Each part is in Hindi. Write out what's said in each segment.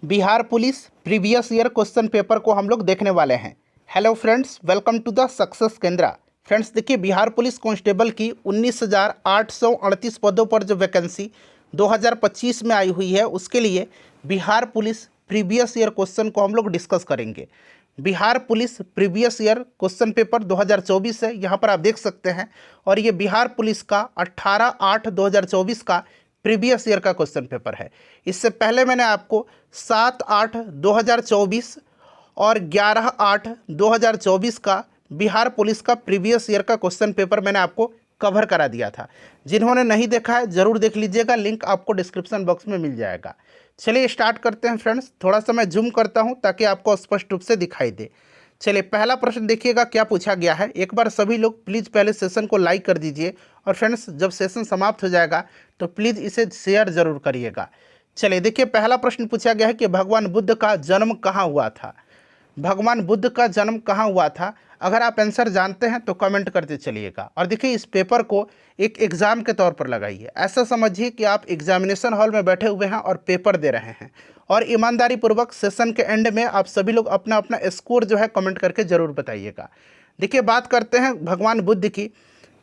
Bihar police previous year question paper को हम लोग देखने वाले हैं। Hello friends, welcome to the success Kendra. Friends देखिए, बिहार पुलिस कांस्टेबल की 19,838 पदों पर जो वैकेंसी 2025 में आई हुई है, उसके लिए Bihar police previous year question को हम लोग डिस्कस करेंगे। Bihar police previous year question paper 2024 है, यहाँ पर आप देख सकते हैं। और ये बिहार पुलिस का 18/8/2024 का प्रीवियस ईयर का क्वेश्चन पेपर है। इससे पहले मैंने आपको 7/8/2024 और 11/8/2024 का बिहार पुलिस का प्रीवियस ईयर का क्वेश्चन पेपर मैंने आपको कवर करा दिया था। जिन्होंने नहीं देखा है ज़रूर देख लीजिएगा, लिंक आपको डिस्क्रिप्शन बॉक्स में मिल जाएगा। चलिए स्टार्ट करते हैं फ्रेंड्स। थोड़ा सा मैं जूम करता हूं ताकि आपको स्पष्ट रूप से दिखाई दे। चलिए पहला प्रश्न देखिएगा क्या पूछा गया है। एक बार सभी लोग प्लीज़ पहले सेशन को लाइक कर दीजिए, और फ्रेंड्स जब सेशन समाप्त हो जाएगा तो प्लीज़ इसे शेयर ज़रूर करिएगा। चलिए देखिए, पहला प्रश्न पूछा गया है कि भगवान बुद्ध का जन्म कहाँ हुआ था। भगवान बुद्ध का जन्म कहाँ हुआ था? अगर आप आंसर जानते हैं तो कमेंट करते चलिएगा। और देखिए, इस पेपर को एक एग्ज़ाम के तौर पर लगाइए। ऐसा समझिए कि आप एग्जामिनेशन हॉल में बैठे हुए हैं और पेपर दे रहे हैं, और ईमानदारी पूर्वक सेशन के एंड में आप सभी लोग अपना अपना स्कोर जो है कमेंट करके ज़रूर बताइएगा। देखिए, बात करते हैं भगवान बुद्ध की,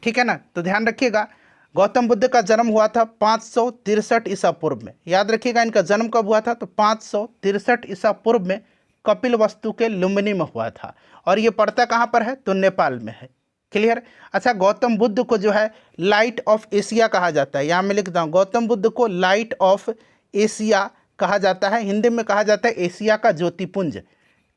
ठीक है ना। तो ध्यान रखिएगा, गौतम बुद्ध का जन्म हुआ था 563 ईसा पूर्व में। याद रखिएगा, इनका जन्म कब हुआ था? तो 563 ईसा पूर्व में कपिल वस्तु के लुम्बिनी में हुआ था। और ये पड़ता कहाँ पर है? तो नेपाल में है। क्लियर? अच्छा, गौतम बुद्ध को जो है लाइट ऑफ एशिया कहा जाता है। यहाँ मैं लिखता हूँ, गौतम बुद्ध को लाइट ऑफ एशिया कहा जाता है। हिंदी में कहा जाता है एशिया का ज्योतिपुंज।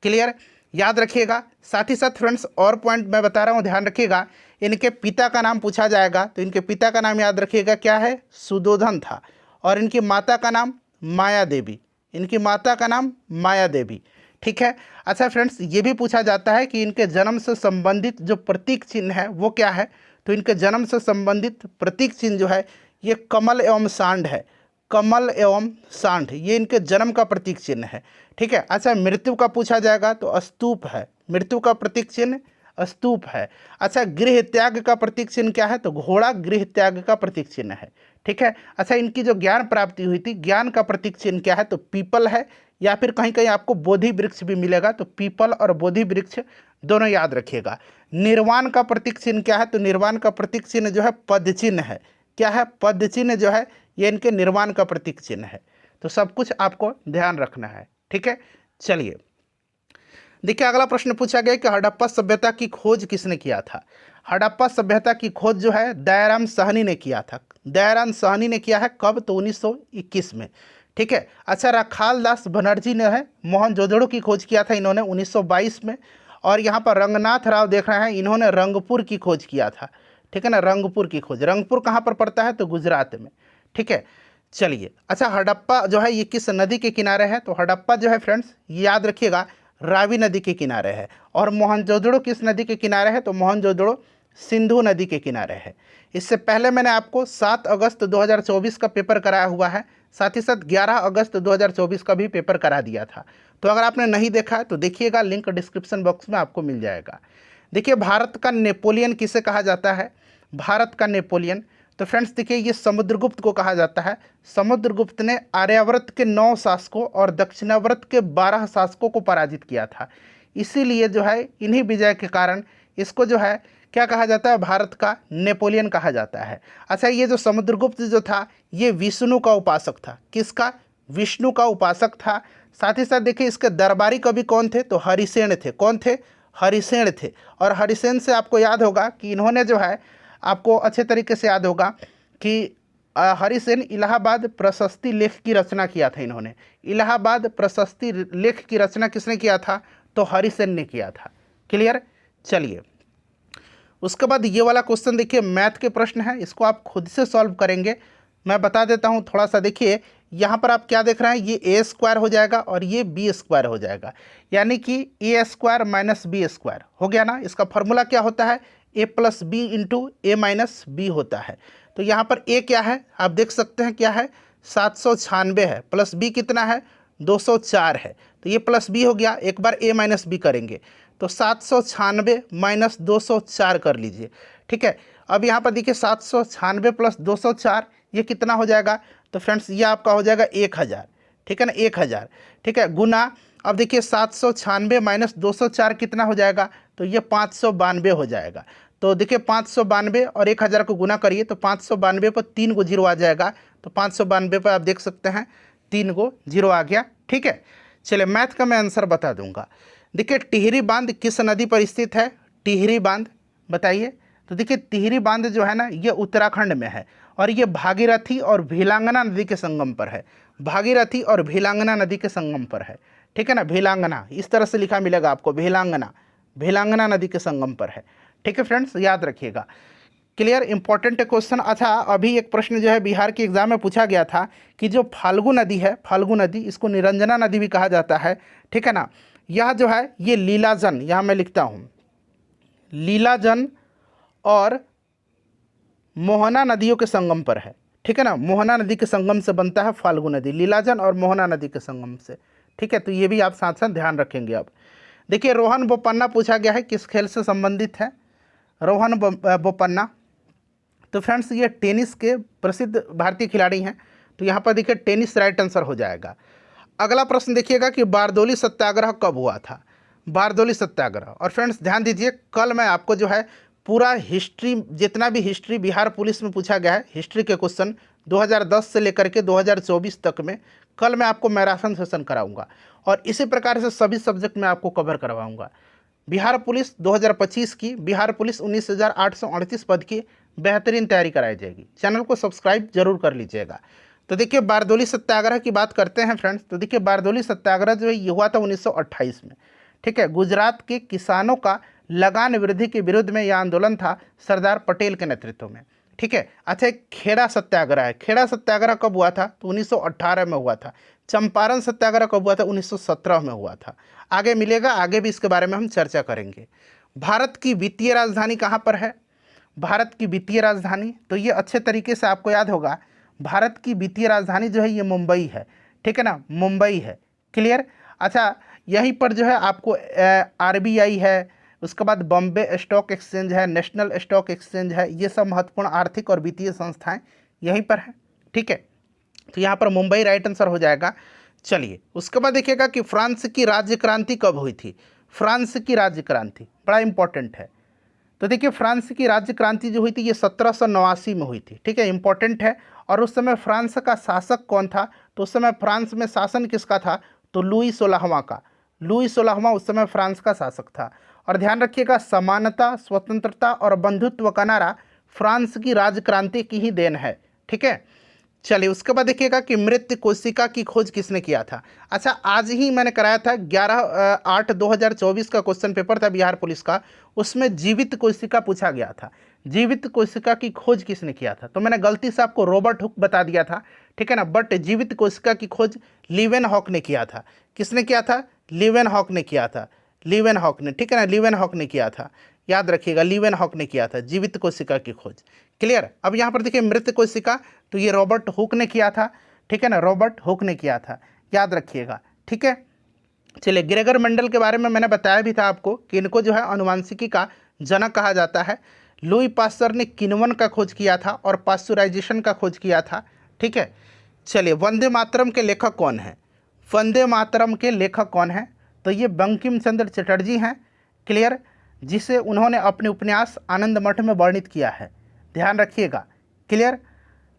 क्लियर? याद रखिएगा। साथ ही साथ फ्रेंड्स और पॉइंट मैं बता रहा हूँ, ध्यान रखिएगा। इनके पिता का नाम पूछा जाएगा तो इनके पिता का नाम याद रखिएगा क्या है? सुदोधन था। और इनकी माता का नाम माया देवी। इनकी माता का नाम माया देवी, ठीक है। अच्छा फ्रेंड्स, ये भी पूछा जाता है कि इनके जन्म से संबंधित जो प्रतीक चिन्ह है वो क्या है। तो इनके जन्म से संबंधित प्रतीक चिन्ह जो है ये कमल एवं सांड है। कमल एवं सांड ये इनके जन्म का प्रतीक चिन्ह है, ठीक है। अच्छा, मृत्यु का पूछा जाएगा तो स्तूप है। मृत्यु का प्रतीक चिन्ह स्तूप है। अच्छा, गृह त्याग का प्रतीक चिन्ह क्या है? तो घोड़ा गृह त्याग का प्रतीक चिन्ह है, ठीक है। अच्छा, इनकी जो ज्ञान प्राप्ति हुई थी, ज्ञान का प्रतीक चिन्ह क्या है? तो पीपल है, या फिर कहीं कहीं आपको बोधि वृक्ष भी मिलेगा। तो पीपल और बोधि वृक्ष दोनों याद रखिएगा। निर्वाण का प्रतीक चिन्ह क्या है? तो निर्वाण का प्रतीक चिन्ह जो है पद चिन्ह है। क्या है? पद चिन्ह जो है ये इनके निर्वाण का प्रतीक चिन्ह है। तो सब कुछ आपको ध्यान रखना है, ठीक है। चलिए देखिए, अगला प्रश्न पूछा गया कि हड़प्पा सभ्यता की खोज किसने किया था। हड़प्पा सभ्यता की खोज जो है दयाराम साहनी ने किया था। दयाराम साहनी ने किया है कब? तो 1921 में, ठीक है। अच्छा, राखाल दास बनर्जी ने है मोहनजोदड़ो की खोज किया था इन्होंने 1922 में। और यहाँ पर रंगनाथ राव देख रहे हैं, इन्होंने रंगपुर की खोज किया था, ठीक है ना। रंगपुर की खोज, रंगपुर कहाँ पर पड़ता है? तो गुजरात में, ठीक है। चलिए, अच्छा हड़प्पा जो है ये किस नदी के किनारे है? तो हड़प्पा जो है फ्रेंड्स ये याद रखिएगा रावी नदी के किनारे है। और मोहनजोदड़ो किस नदी के किनारे है? तो मोहनजोदड़ो सिंधु नदी के किनारे है। इससे पहले मैंने आपको 7 अगस्त 2024 का पेपर कराया हुआ है, साथ ही साथ 11 अगस्त 2024 का भी पेपर करा दिया था। तो अगर आपने नहीं देखा है तो देखिएगा, लिंक डिस्क्रिप्शन बॉक्स में आपको मिल जाएगा। देखिए, भारत का नेपोलियन किसे कहा जाता है? भारत का नेपोलियन, तो फ्रेंड्स देखिए ये समुद्रगुप्त को कहा जाता है। समुद्रगुप्त ने आर्यावर्त के 9 शासकों और दक्षिणावर्त के 12 शासकों को पराजित किया था। इसीलिए जो है इन्हीं विजय के कारण इसको जो है क्या कहा जाता है? भारत का नेपोलियन कहा जाता है। अच्छा, ये जो समुद्रगुप्त जो था ये विष्णु का उपासक था। किसका? विष्णु का उपासक था। साथ ही साथ देखिए इसके दरबारी कवि कौन थे? तो हरिसेन थे। कौन थे? हरिसेन थे। और हरिसेन से आपको याद होगा कि इन्होंने जो है, आपको अच्छे तरीके से याद होगा कि हरिसेन इलाहाबाद प्रशस्ति लेख की रचना किया था इन्होंने। इलाहाबाद प्रशस्ति लेख की रचना किसने किया था? तो हरिसेन ने किया था। क्लियर? चलिए, उसके बाद ये वाला क्वेश्चन देखिए मैथ के प्रश्न है, इसको आप खुद से सॉल्व करेंगे। मैं बता देता हूँ थोड़ा सा। देखिए यहाँ पर आप क्या देख रहे हैं, ये ए स्क्वायर हो जाएगा और ये बी स्क्वायर हो जाएगा, यानी कि ए स्क्वायर माइनस बी स्क्वायर हो गया ना। इसका फॉर्मूला क्या होता है? ए प्लस बी इंटू ए माइनस बी होता है। तो यहाँ पर ए क्या है आप देख सकते हैं, क्या है? 796 है, प्लस बी कितना है? 204 है। तो ये प्लस बी हो गया। एक बार ए माइनस बी करेंगे तो 796 माइनस 204 कर लीजिए, ठीक है। अब यहाँ पर देखिए 796 प्लस 204 ये कितना हो जाएगा? तो फ्रेंड्स ये आपका हो जाएगा 1000, ठीक है ना, 1000, ठीक है, गुना, अब देखिए 796 माइनस 204 कितना हो जाएगा, तो ये 592 हो जाएगा। तो देखिए 592 और 1000 को गुना करिए तो 592 पर 3 गो जीरो आ जाएगा, तो 592 पर आप देख सकते हैं 3 गो जीरो आ गया। ठीक है, चलिए मैथ का मैं आंसर बता दूंगा। देखिए टिहरी बांध किस नदी पर स्थित है, टिहरी बांध बताइए। तो देखिए टिहरी बांध जो है ना ये उत्तराखंड में है और ये भागीरथी और भीलांगना नदी के संगम पर है, भागीरथी और भीलांगना नदी के संगम पर है। ठीक है ना, भीलांगना इस तरह से लिखा मिलेगा आपको, भीलांगना, भीलांगना नदी के संगम पर है। ठीक है फ्रेंड्स, याद रखिएगा। Clear, important question. अच्छा, अभी एक प्रश्न जो है बिहार के एग्जाम में पूछा गया था कि जो फाल्गु नदी है, फाल्गु नदी, इसको निरंजना नदी भी कहा जाता है। ठीक है ना, यह जो है ये लीलाजन, यहाँ मैं लिखता हूँ लीलाजन और मोहना नदियों के संगम पर है। ठीक है ना, मोहना नदी के संगम से बनता है फाल्गु नदी, लीलाजन और मोहना नदी के संगम से। ठीक है, तो ये भी आप साथ साथ ध्यान रखेंगे। अब देखिए रोहन बोपन्ना पूछा गया है, किस खेल से संबंधित है रोहन बोपन्ना। तो फ्रेंड्स ये टेनिस के प्रसिद्ध भारतीय खिलाड़ी हैं, तो यहाँ पर देखिए टेनिस राइट आंसर हो जाएगा। अगला प्रश्न देखिएगा कि बारदोली सत्याग्रह कब हुआ था, बारदोली सत्याग्रह। और फ्रेंड्स ध्यान दीजिए, कल मैं आपको जो है पूरा हिस्ट्री, जितना भी हिस्ट्री बिहार पुलिस में पूछा गया है, हिस्ट्री के क्वेश्चन 2010 से लेकर के 2024 तक में, कल मैं आपको मैराथन सेशन कराऊंगा और इसी प्रकार से सभी सब्जेक्ट में आपको कवर करवाऊंगा। बिहार पुलिस 2025 की, बिहार पुलिस 19,838 पद की बेहतरीन तैयारी कराई जाएगी। चैनल को सब्सक्राइब जरूर कर लीजिएगा। तो देखिए बारदोली सत्याग्रह की बात करते हैं फ्रेंड्स। तो देखिए बारदोली सत्याग्रह जो है ये हुआ था 1928 में। ठीक है, गुजरात के किसानों का लगान वृद्धि के विरुद्ध में यह आंदोलन था, सरदार पटेल के नेतृत्व में। ठीक है, अच्छा एक खेड़ा सत्याग्रह है, खेड़ा सत्याग्रह कब हुआ था, तो 1918 में हुआ था। चंपारण सत्याग्रह कब हुआ था, 1917 में हुआ था। आगे मिलेगा, आगे भी इसके बारे में हम चर्चा करेंगे। भारत की वित्तीय राजधानी कहाँ पर है, भारत की वित्तीय राजधानी, तो ये अच्छे तरीके से आपको याद होगा, भारत की वित्तीय राजधानी जो है ये मुंबई है। ठीक है ना, मुंबई है। क्लियर, अच्छा यहीं पर जो है आपको आरबीआई है, उसके बाद बॉम्बे स्टॉक एक्सचेंज है, नेशनल स्टॉक एक्सचेंज है, ये सब महत्वपूर्ण आर्थिक और वित्तीय संस्थाएं यहीं पर हैं। ठीक है, तो यहाँ पर मुंबई राइट आंसर हो जाएगा। चलिए उसके बाद देखिएगा कि फ्रांस की राज्य क्रांति कब हुई थी, फ्रांस की राज्य क्रांति बड़ा इंपॉर्टेंट है। तो देखिए फ्रांस की राज्य क्रांति जो हुई थी ये 1789 में हुई थी। ठीक है, इंपॉर्टेंट है। और उस समय फ्रांस का शासक कौन था, तो उस समय फ्रांस में शासन किसका था, तो लुई 16वां का, लुई 16वां उस समय फ्रांस का शासक था। और ध्यान रखिएगा समानता, स्वतंत्रता और बंधुत्व का नारा फ्रांस की राज्य क्रांति की ही देन है। ठीक है, चलिए उसके बाद देखिएगा कि मृत कोशिका की खोज किसने किया था। अच्छा आज ही मैंने कराया था 11/8/2024 का क्वेश्चन पेपर था बिहार पुलिस का, उसमें जीवित कोशिका पूछा गया था, जीवित कोशिका की खोज किसने किया था। तो मैंने गलती से आपको रॉबर्ट हुक बता दिया था। ठीक है ना, बट जीवित कोशिका की खोज लीवेनहॉक ने किया था। किसने किया था, लीवेनहॉक ने किया था, लीवेनहॉक ने। ठीक है ना, लीवेनहॉक ने किया था, याद रखिएगा लीवेनहॉक ने किया था जीवित कोशिका की खोज। क्लियर, अब यहाँ पर देखिए मृत कोशिका, तो ये रॉबर्ट हुक ने किया था। ठीक है ना, रॉबर्ट हुक ने किया था, याद रखिएगा। ठीक है, चलिए ग्रेगर मेंडल के बारे में मैंने बताया भी था आपको कि इनको जो है अनुवांशिकी का जनक कहा जाता है। लुई पास्चर ने किण्वन का खोज किया था और पास्चुराइजेशन का खोज किया था। ठीक है, चलिए वंदे मातरम के लेखक कौन है, वंदे मातरम के लेखक कौन है, तो ये बंकिम चंद्र चटर्जी हैं। क्लियर, जिसे उन्होंने अपने उपन्यास आनंद मठ में वर्णित किया है, ध्यान रखिएगा। क्लियर,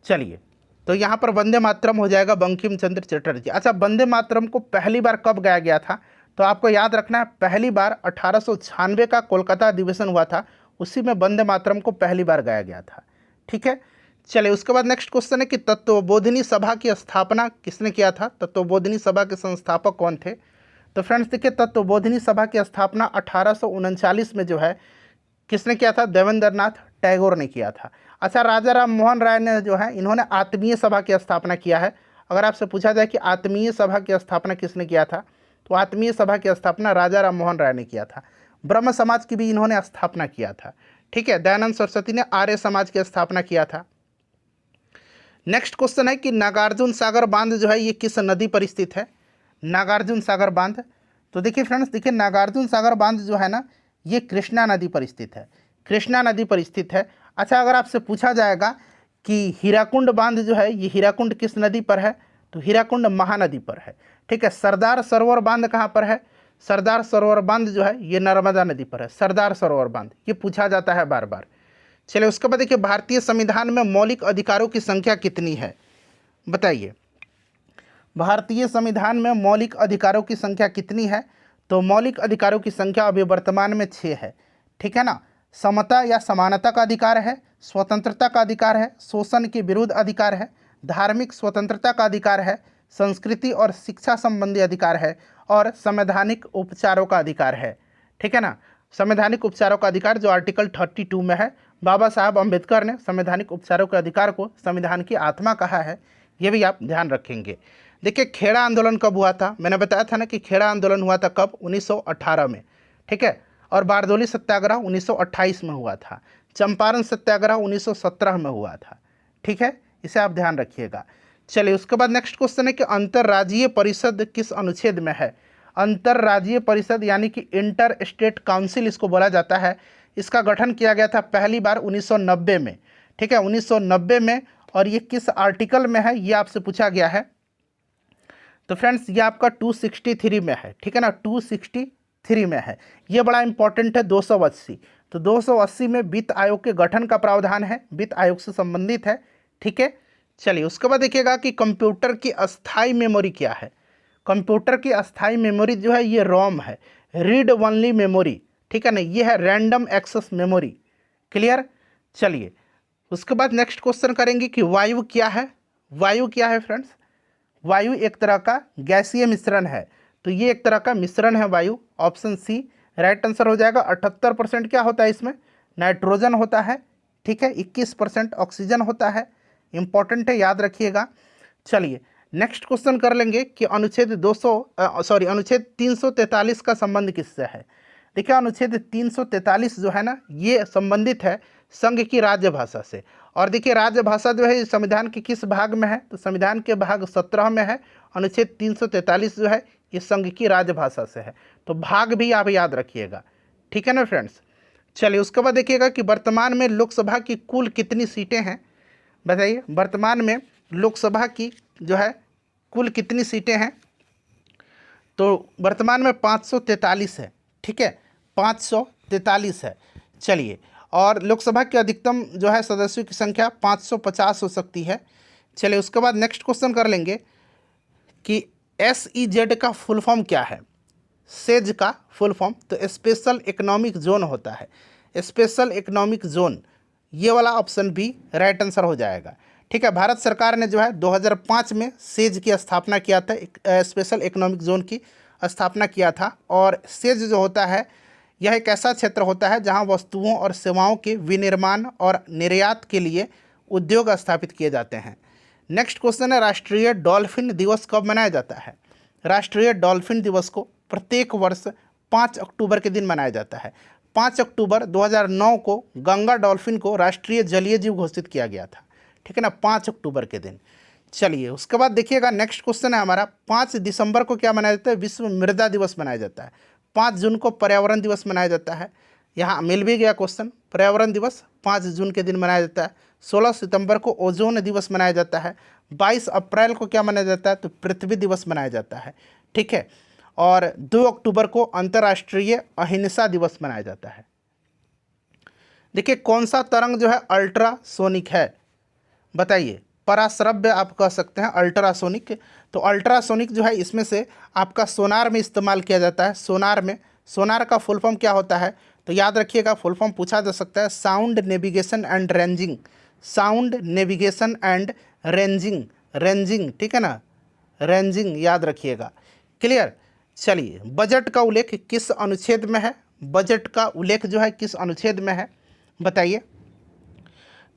चलिए तो यहाँ पर वंदे मातरम हो जाएगा बंकिम चंद्र चटर्जी। अच्छा वंदे मातरम को पहली बार कब गाया गया था, तो आपको याद रखना है पहली बार 1896 का कोलकाता अधिवेशन हुआ था, उसी में वंदे मातरम को पहली बार गाया गया था। ठीक है, चलिए उसके बाद नेक्स्ट क्वेश्चन है कि तत्वबोधिनी सभा की स्थापना किसने किया था, तत्वबोधिनी सभा के संस्थापक कौन थे। तो फ्रेंड्स देखिए तत्वबोधिनी सभा की स्थापना 1839 में जो है किसने किया था, देवेंद्रनाथ टैगोर ने किया था। अच्छा राजा राम मोहन राय ने जो है इन्होंने आत्मीय सभा की स्थापना किया है। अगर आपसे पूछा जाए कि आत्मीय सभा की स्थापना किसने किया था, तो आत्मीय सभा की स्थापना राजा राम मोहन राय ने किया था। ब्रह्म समाज की भी इन्होंने स्थापना किया था। ठीक है, दयानंद सरस्वती ने आर्य समाज की स्थापना किया था। नेक्स्ट क्वेश्चन है कि नागार्जुन सागर बांध जो है ये किस नदी पर स्थित है, नागार्जुन सागर बांध। तो देखिए फ्रेंड्स देखिए नागार्जुन सागर बांध जो है ना ये कृष्णा नदी पर स्थित है, कृष्णा नदी पर स्थित है। अच्छा अगर आपसे पूछा जाएगा कि हीराकुंड बांध जो है ये हीराकुंड किस नदी पर है, तो हीराकुंड महानदी पर है। ठीक है, सरदार सरोवर बांध कहाँ पर है? सरदार सरोवर बांध जो है ये नर्मदा नदी पर है, सरदार सरोवर बांध, ये पूछा जाता है बार बार। चलिए उसके बाद देखिए, भारतीय संविधान में मौलिक अधिकारों की संख्या कितनी है? बताइए, भारतीय संविधान में मौलिक अधिकारों की संख्या कितनी है? तो मौलिक अधिकारों की संख्या अभी वर्तमान में 6 है। ठीक है ना। समता या समानता का अधिकार है, स्वतंत्रता का अधिकार है, शोषण के विरुद्ध अधिकार है, धार्मिक स्वतंत्रता का अधिकार है, संस्कृति और शिक्षा संबंधी अधिकार है, और संवैधानिक उपचारों का अधिकार है। ठीक है ना। संवैधानिक उपचारों का अधिकार जो आर्टिकल 32 में है, बाबा साहब अम्बेडकर ने संवैधानिक उपचारों के अधिकार को संविधान की आत्मा कहा है, ये भी आप ध्यान रखेंगे। देखिए, खेड़ा आंदोलन कब हुआ था? मैंने बताया था ना कि खेड़ा आंदोलन हुआ था कब? 1918 में। ठीक है, और बारदोली सत्याग्रह 1928 में हुआ था। चंपारण सत्याग्रह 1917 में हुआ था। ठीक है, इसे आप ध्यान रखिएगा। चलिए उसके बाद नेक्स्ट क्वेश्चन है कि अंतर्राज्यीय परिषद किस अनुच्छेद में है? अंतर्राज्यीय परिषद यानी कि इंटर स्टेट काउंसिल इसको बोला जाता है। इसका गठन किया गया था पहली बार 1990 में। ठीक है, 1990 में। और ये किस आर्टिकल में है ये आपसे पूछा गया है। तो फ्रेंड्स ये आपका 263 में है। ठीक है ना, 263 में है। ये बड़ा इंपॉर्टेंट है। 280, तो 280 में वित्त आयोग के गठन का प्रावधान है, वित्त आयोग से संबंधित है। ठीक है, चलिए उसके बाद देखिएगा कि कंप्यूटर की अस्थाई मेमोरी क्या है? कंप्यूटर की अस्थाई मेमोरी जो है ये रोम है, रीड ओनली मेमोरी। ठीक है ना, ये है रैंडम एक्सेस मेमोरी। क्लियर। चलिए उसके बाद नेक्स्ट क्वेश्चन करेंगे कि वायु क्या है? वायु क्या है फ्रेंड्स? वायु एक तरह का गैसीय मिश्रण है। तो ये एक तरह का मिश्रण है वायु। ऑप्शन सी राइट आंसर हो जाएगा। 78% क्या होता है इसमें? नाइट्रोजन होता है। ठीक है, 21% ऑक्सीजन होता है। इंपॉर्टेंट है, याद रखिएगा। चलिए नेक्स्ट क्वेश्चन कर लेंगे कि अनुच्छेद 343 का संबंध किससे है? देखिए, अनुच्छेद 343 जो है ना, ये संबंधित है संघ की राजभाषा से। और देखिए, राजभाषा जो है संविधान के किस भाग में है? तो संविधान के भाग 17 में है। अनुच्छेद 343 जो है ये संघ की राजभाषा से है। तो भाग भी आप याद रखिएगा। ठीक है ना फ्रेंड्स। चलिए उसके बाद देखिएगा कि वर्तमान में लोकसभा की कुल कितनी सीटें हैं? बताइए, वर्तमान में लोकसभा की जो है कुल कितनी सीटें हैं? तो वर्तमान में 543 है। ठीक है, 543 है। चलिए, और लोकसभा के अधिकतम जो है सदस्यों की संख्या 550 हो सकती है। चलिए उसके बाद नेक्स्ट क्वेश्चन कर लेंगे कि SEZ का फुल फॉर्म क्या है? सेज का फुल फॉर्म तो स्पेशल इकोनॉमिक जोन होता है। स्पेशल इकोनॉमिक जोन, ये वाला ऑप्शन भी राइट आंसर हो जाएगा। ठीक है, भारत सरकार ने जो है 2005 में सेज की स्थापना किया था, स्पेशल इकोनॉमिक जोन की स्थापना किया था। और सेज जो होता है यह एक ऐसा क्षेत्र होता है जहां वस्तुओं और सेवाओं के विनिर्माण और निर्यात के लिए उद्योग स्थापित किए जाते हैं। नेक्स्ट क्वेश्चन है, राष्ट्रीय डॉल्फिन दिवस कब मनाया जाता है? राष्ट्रीय डॉल्फिन दिवस को प्रत्येक वर्ष 5 अक्टूबर के दिन मनाया जाता है। 5 अक्टूबर 2009 को गंगा डॉल्फिन को राष्ट्रीय जलीय जीव घोषित किया गया था। ठीक है ना, 5 अक्टूबर के दिन। चलिए उसके बाद देखिएगा नेक्स्ट क्वेश्चन है हमारा, 5 दिसंबर को क्या मनाया जाता है? विश्व मृदा दिवस मनाया जाता है। 5 जून को पर्यावरण दिवस मनाया जाता है। यहाँ मिल भी गया क्वेश्चन, पर्यावरण दिवस 5 जून के दिन मनाया जाता है। 16 सितंबर को ओजोन दिवस मनाया जाता है। 22 अप्रैल को क्या मनाया जाता है? तो पृथ्वी दिवस मनाया जाता है। ठीक है, और 2 अक्टूबर को अंतर्राष्ट्रीय अहिंसा दिवस मनाया जाता है। देखिए, कौन सा तरंग जो है अल्ट्रासोनिक है? बताइए, पराश्रव्य आप कह सकते हैं, अल्ट्रासोनिक। तो अल्ट्रासोनिक जो है इसमें से आपका सोनार में इस्तेमाल किया जाता है। सोनार में, सोनार का फुल फॉर्म क्या होता है? तो याद रखिएगा, फुल फॉर्म पूछा जा सकता है, sound navigation and ranging. Sound navigation and ranging, ranging, ठीक है ना, रेंजिंग याद रखिएगा। क्लियर। चलिए, बजट का उल्लेख किस अनुच्छेद में है? बजट का उल्लेख जो है किस अनुच्छेद में है? बताइए।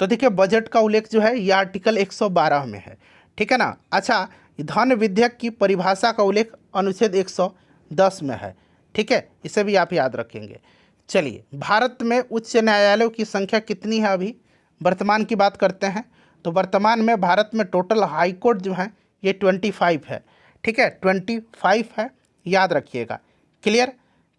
तो देखिए, बजट का उल्लेख जो है ये आर्टिकल 112 में है। ठीक है ना। अच्छा, धन विधेयक की परिभाषा का उल्लेख अनुच्छेद 110 में है। ठीक है, इसे भी आप याद रखेंगे। चलिए, भारत में उच्च न्यायालयों की संख्या कितनी है? अभी वर्तमान की बात करते हैं तो वर्तमान में भारत में टोटल हाई कोर्ट जो है ये 25 है। ठीक है, 25 है, याद रखिएगा। क्लियर।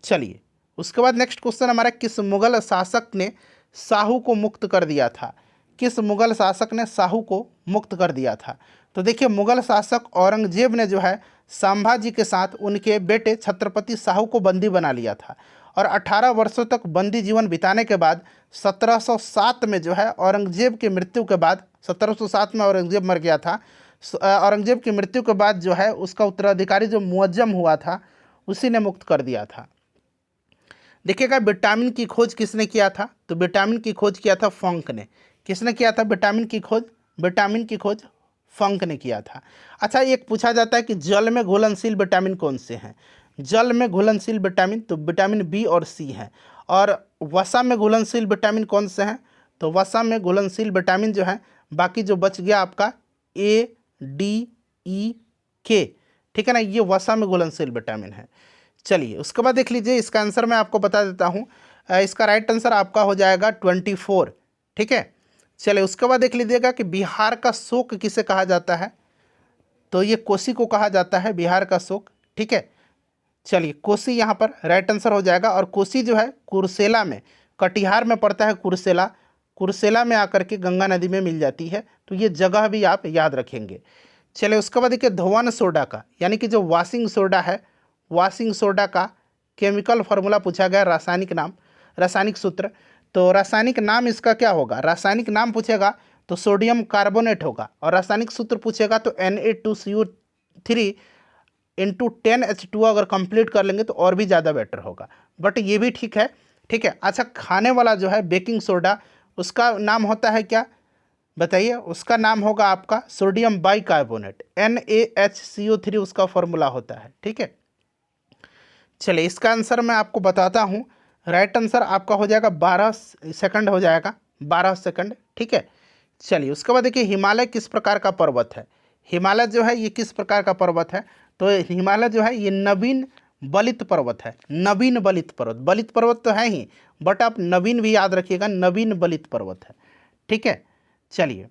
चलिए उसके बाद नेक्स्ट क्वेश्चन हमारा, किस मुगल शासक ने साहू को मुक्त कर दिया था? किस मुगल शासक ने शाहू को मुक्त कर दिया था? तो देखिए, मुगल शासक औरंगजेब ने जो है संभाजी के साथ उनके बेटे छत्रपति शाहू को बंदी बना लिया था और 18 वर्षों तक बंदी जीवन बिताने के बाद 1707 में जो है औरंगजेब की मृत्यु के बाद, 1707 में औरंगजेब मर गया था। औरंगजेब की मृत्यु के बाद जो है उसका उत्तराधिकारी जो मुअज्जम हुआ था उसी ने मुक्त कर दिया था। देखिएगा, विटामिन की खोज किसने किया था? तो विटामिन की खोज किया था फंक ने। किसने किया था विटामिन की खोज? विटामिन की खोज फंक ने किया था। अच्छा, एक पूछा जाता है कि जल में घुलनशील विटामिन कौन से हैं? जल में घुलनशील विटामिन तो विटामिन बी और सी हैं। और वसा में घुलनशील विटामिन कौन से हैं? तो वसा में घुलनशील विटामिन जो है, बाकी जो बच गया आपका ए, डी, ई, के, ठीक है ना, ये वसा में घुलनशील विटामिन है। चलिए, उसके बाद देख लीजिए, इसका आंसर मैं आपको बता देता हूँ। इसका राइट आंसर आपका हो जाएगा 24, ठीक है। चलिए, उसके बाद देख लीजिएगा कि बिहार का शोक किसे कहा जाता है? तो ये कोसी को कहा जाता है बिहार का शोक, ठीक है। चलिए, कोसी यहाँ पर राइट आंसर हो जाएगा। और कोसी जो है कुर्सेला में, कटिहार में पड़ता है कुर्सेला, कुर्सेला में आकर के गंगा नदी में मिल जाती है। तो ये जगह भी आप याद रखेंगे। चलिए, उसके बाद देखिए, धोवन सोडा का यानी कि जो वाशिंग सोडा है, वाशिंग सोडा का केमिकल फार्मूला पूछा गया, रासायनिक नाम, रासायनिक सूत्र। तो रासायनिक नाम इसका क्या होगा? रासायनिक नाम पूछेगा तो सोडियम कार्बोनेट होगा, और रासायनिक सूत्र पूछेगा तो Na2CO3 इंटू 10H2 अगर कंप्लीट कर लेंगे तो और भी ज़्यादा बेटर होगा, बट ये भी ठीक है, ठीक है। अच्छा, खाने वाला जो है बेकिंग सोडा, उसका नाम होता है क्या? बताइए, उसका नाम होगा आपका सोडियम बाइकार्बोनेट, NaHCO3 उसका फॉर्मूला होता है, ठीक है। चलिए, इसका आंसर मैं आपको बताता हूँ। राइट आंसर आपका हो जाएगा 12 सेकंड हो जाएगा, 12 सेकंड, ठीक है। चलिए, उसके बाद देखिए, हिमालय किस प्रकार का पर्वत है? हिमालय जो है ये किस प्रकार का पर्वत है? तो हिमालय जो है ये नवीन बलित पर्वत है। नवीन बलित पर्वत, बलित पर्वत तो है ही, बट आप नवीन भी याद रखिएगा, नवीन बलित पर्वत है, ठीक है। चलिए,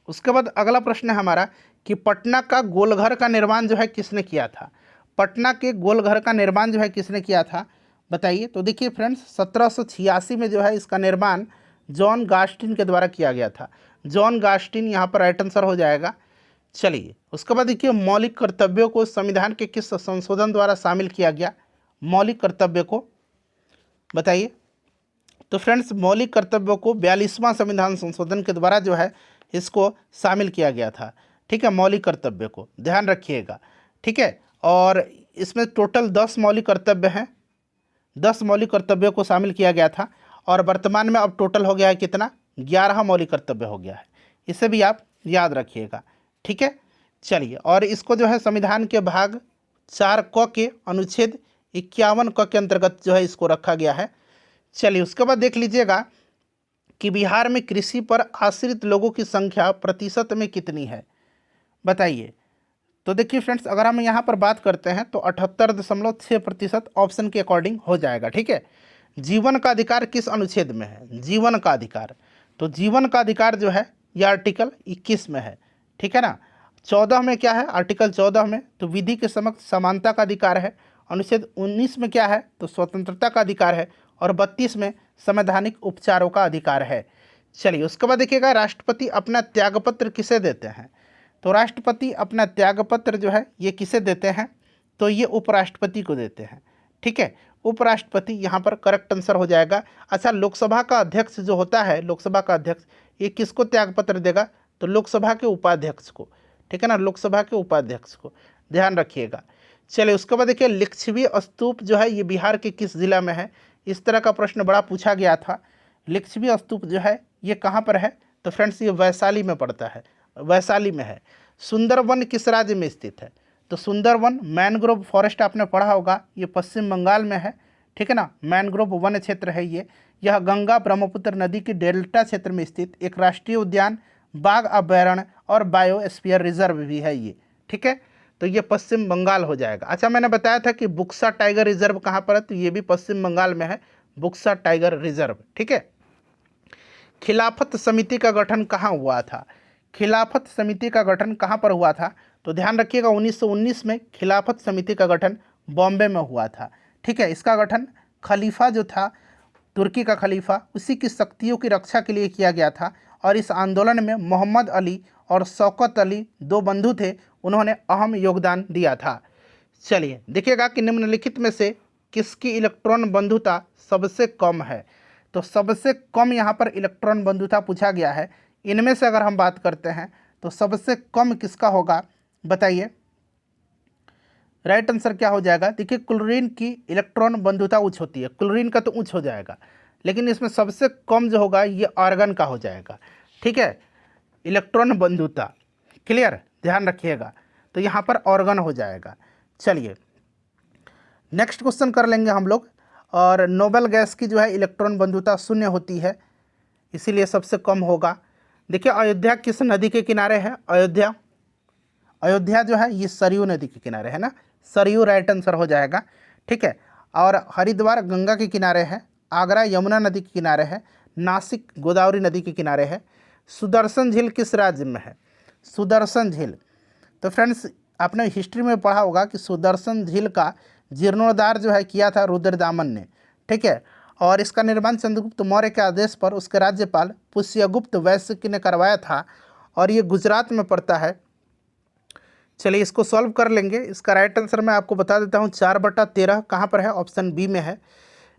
उसके बाद अगला प्रश्न है हमारा कि पटना का गोलघर का निर्माण जो है किसने किया था? पटना के गोलघर का निर्माण जो है किसने किया था? बताइए। तो देखिए फ्रेंड्स, 1786 में जो है इसका निर्माण जॉन गास्टिन के द्वारा किया गया था। जॉन गास्टिन यहाँ पर राइट आंसर हो जाएगा। चलिए, उसके बाद देखिए, मौलिक कर्तव्यों को संविधान के किस संशोधन द्वारा शामिल किया गया? मौलिक कर्तव्य को बताइए। तो फ्रेंड्स, मौलिक कर्तव्यों को 42वां संविधान संशोधन के द्वारा जो है इसको शामिल किया गया था, ठीक है। मौलिक कर्तव्य को ध्यान रखिएगा, ठीक है। और इसमें टोटल 10 मौलिक कर्तव्य हैं, 10 मौलिक कर्तव्यों को शामिल किया गया था। और वर्तमान में अब टोटल हो गया है कितना? 11 मौलिक कर्तव्य हो गया है। इसे भी आप याद रखिएगा, ठीक है। चलिए, और इसको जो है संविधान के भाग 4 क के अनुच्छेद 51 क के अंतर्गत जो है इसको रखा गया है। चलिए, उसके बाद देख लीजिएगा कि बिहार में कृषि पर आश्रित लोगों की संख्या प्रतिशत में कितनी है? बताइए। तो देखिए फ्रेंड्स, अगर हम यहाँ पर बात करते हैं तो 78.6% ऑप्शन के अकॉर्डिंग हो जाएगा, ठीक है। जीवन का अधिकार किस अनुच्छेद में है? जीवन का अधिकार, तो जीवन का अधिकार जो है यह आर्टिकल 21 में है, ठीक है ना। 14 में क्या है? आर्टिकल 14 में तो विधि के समक्ष समानता का अधिकार है। अनुच्छेद 19 में क्या है? तो स्वतंत्रता का अधिकार है। और 32 में संवैधानिक उपचारों का अधिकार है। चलिए, उसके बाद देखिएगा, राष्ट्रपति अपना त्यागपत्र किसे देते हैं? तो राष्ट्रपति अपना त्यागपत्र जो है ये किसे देते हैं? तो ये उपराष्ट्रपति को देते हैं, ठीक है। उपराष्ट्रपति यहाँ पर करेक्ट आंसर हो जाएगा। अच्छा, लोकसभा का अध्यक्ष जो होता है, लोकसभा का अध्यक्ष, ये किसको त्यागपत्र देगा? तो लोकसभा के उपाध्यक्ष को, ठीक है ना, लोकसभा के उपाध्यक्ष को, ध्यान रखिएगा। चलिए, उसके बाद देखिए, लिच्छवी स्तूप जो है ये बिहार के किस जिला में है? इस तरह का प्रश्न बड़ा पूछा गया था। लिच्छवी स्तूप जो है ये कहाँ पर है? तो फ्रेंड्स, ये वैशाली में पड़ता है, वैशाली में है। सुंदरवन किस राज्य में स्थित है? तो सुंदरवन मैनग्रोव फॉरेस्ट आपने पढ़ा होगा, ये पश्चिम बंगाल में है, ठीक है ना। मैनग्रोव वन क्षेत्र है ये। यह गंगा ब्रह्मपुत्र नदी की डेल्टा क्षेत्र में स्थित एक राष्ट्रीय उद्यान, बाघ अभयारण्य और बायोस्फीयर रिजर्व भी है ये, ठीक है। तो ये पश्चिम बंगाल हो जाएगा। अच्छा, मैंने बताया था कि बुक्सा टाइगर रिजर्व कहाँ पर है? तो ये भी पश्चिम बंगाल में है, बुक्सा टाइगर रिजर्व, ठीक है। खिलाफत समिति का गठन कहाँ हुआ था? खिलाफत समिति का गठन कहाँ पर हुआ था? तो ध्यान रखिएगा, 1919 में खिलाफत समिति का गठन बॉम्बे में हुआ था, ठीक है। इसका गठन खलीफा जो था, तुर्की का खलीफा, उसी की शक्तियों की रक्षा के लिए किया गया था। और इस आंदोलन में मोहम्मद अली और शौकत अली दो बंधु थे, उन्होंने अहम योगदान दिया था। चलिए देखिएगा कि निम्नलिखित में से किसकी इलेक्ट्रॉन बंधुता सबसे कम है। तो सबसे कम यहाँ पर इलेक्ट्रॉन बंधुता पूछा गया है। इनमें से अगर हम बात करते हैं तो सबसे कम किसका होगा, बताइए। राइट आंसर क्या हो जाएगा, देखिए क्लोरीन की इलेक्ट्रॉन बंधुता उच्च होती है, क्लोरीन का तो उच्च हो जाएगा, लेकिन इसमें सबसे कम जो होगा ये आर्गन का हो जाएगा। ठीक है, इलेक्ट्रॉन बंधुता क्लियर, ध्यान रखिएगा। तो यहाँ पर ऑर्गन हो जाएगा। चलिए नेक्स्ट क्वेश्चन कर लेंगे हम लोग। और नोबेल गैस की जो है इलेक्ट्रॉन बंधुता 0 होती है, इसीलिए सबसे कम होगा। देखिए अयोध्या किस नदी के किनारे है, अयोध्या जो है ये सरयू नदी के किनारे है ना, सरयू राइट आंसर हो जाएगा। ठीक है, और हरिद्वार गंगा के किनारे है, आगरा यमुना नदी के किनारे है, नासिक गोदावरी नदी के किनारे है। सुदर्शन झील किस राज्य में है, सुदर्शन झील। तो फ्रेंड्स आपने हिस्ट्री में पढ़ा होगा कि सुदर्शन झील का जीर्णोद्धार जो है किया था रुद्रदामन ने। ठीक है, और इसका निर्माण चंद्रगुप्त मौर्य के आदेश पर उसके राज्यपाल पुष्यगुप्त वैश्य ने करवाया था, और ये गुजरात में पड़ता है। चलिए इसको सॉल्व कर लेंगे। इसका राइट आंसर मैं आपको बता देता हूँ, 4/13 कहाँ पर है, ऑप्शन बी में है।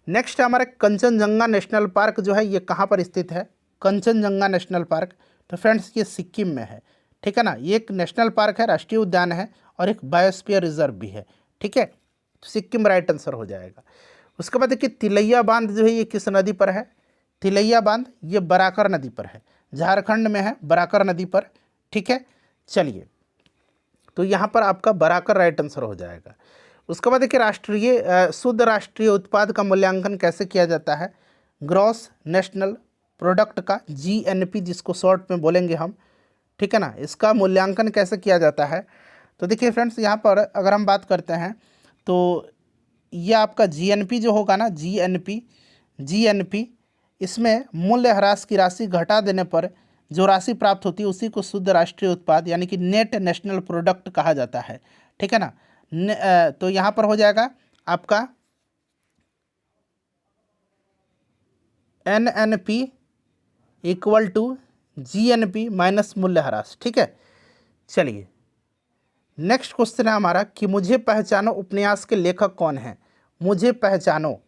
नेक्स्ट हमारा कंचनजंगा नेशनल पार्क जो है ये कहाँ पर स्थित है, कंचनजंगा नेशनल पार्क। तो फ्रेंड्स ये सिक्किम में है। ठीक है ना, ये एक नेशनल पार्क है, राष्ट्रीय उद्यान है, और एक बायोस्फीयर रिजर्व भी है। ठीक है, तो सिक्किम राइट आंसर हो जाएगा। उसके बाद देखिए तिलैया बांध जो है ये किस नदी पर है, तिलैया बांध ये बराकर नदी पर है, झारखंड में है बराकर नदी पर। ठीक है, चलिए तो यहाँ पर आपका बराकर राइट आंसर हो जाएगा। उसके बाद देखिए शुद्ध राष्ट्रीय उत्पाद का मूल्यांकन कैसे किया जाता है, ग्रॉस नेशनल प्रोडक्ट का, GNP जिसको शॉर्ट में बोलेंगे हम। ठीक है ना, इसका मूल्यांकन कैसे किया जाता है। तो देखिए फ्रेंड्स यहाँ पर अगर हम बात करते हैं तो ये आपका GNP जो होगा ना, GNP इसमें मूल्य ह्रास की राशि घटा देने पर जो राशि प्राप्त होती है उसी को शुद्ध राष्ट्रीय उत्पाद यानी कि नेट नेशनल प्रोडक्ट कहा जाता है। ठीक है ना, तो यहाँ पर हो जाएगा आपका NNP = GNP माइनस मूल्य ह्रास। ठीक है, चलिए नेक्स्ट क्वेश्चन है हमारा कि मुझे पहचानो उपन्यास के लेखक कौन हैं, मुझे पहचानो।